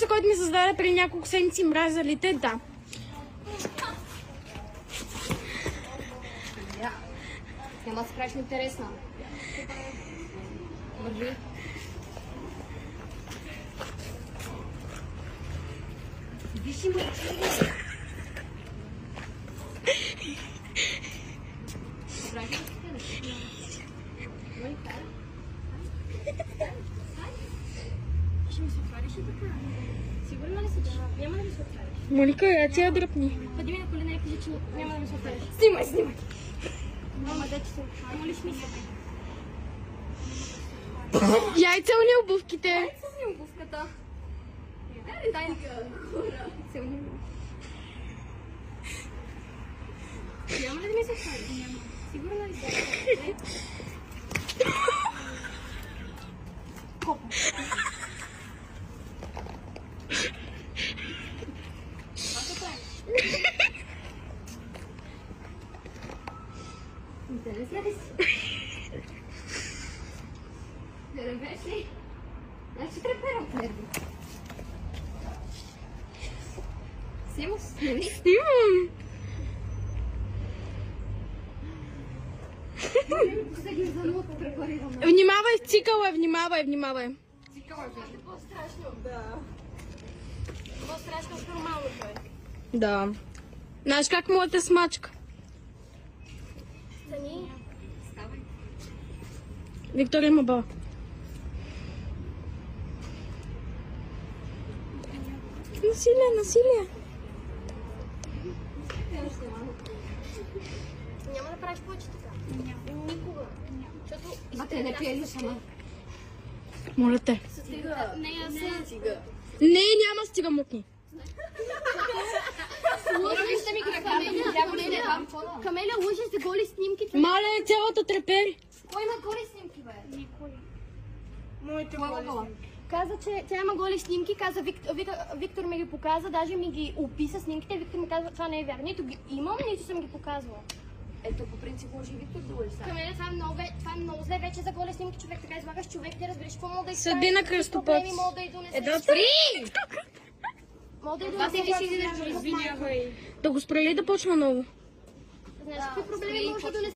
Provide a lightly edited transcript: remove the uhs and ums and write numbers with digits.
въпроса, който ми създаде преди няколко седмици, мразя ли те? Да. Няма да се правиш интересна. Върви. Вижи ме. Ще ми се отвариш и така. Сигурна ли си, че няма да ми се отвариш? Моника, я ти я дръпни. Ходи ми на колена и кажи, че няма да ми се отвариш. Снимай. Мама, да, че се молиш ми се. Яйца уни обувките. Яйца ми обувката. Дай на хора. Няма ли да ми се отвариш? Няма. Сигурна ли си? Копа. Интересна ли си? Да ревеш ли? Значи треперам твърди. Симус, нали? Снимам. Внимавай, цикъла, внимавай. Цикъла е по-страшно. Да. По-страшно от нормалното е. Да. Знаеш как моята смачка? Стани. Ставай. Виктория Маба. Насилие. Няма да правиш повече така. Никога. Защото... Те не пиели сама. Моля те. Стига. Не, аз съм. Стига. Не, няма стига мукни. Лъжиш да ми ги Камеля. Камеля, лъжиш за голи снимки. Маля е цялата трепери. Кой има голи снимки, бе? Никой. Моите голи снимки. Каза, че тя има голи снимки, каза, Виктор ми ги показа, даже ми ги описа снимките, Виктор ми казва, това не е вярно. Нито ги имам, нито съм ги показвала. Ето, по принцип може и Виктор да го изсага. Камеля, това е много зле вече за голи снимки, човек така излагаш човек, ти разбереш какво мога да изправиш. Съди на кръстопът. Мога да и донесеш. Едно спри! Мога да и донесеш. Да го спрели да почва ново. Знаеш какви проблеми може да донесеш?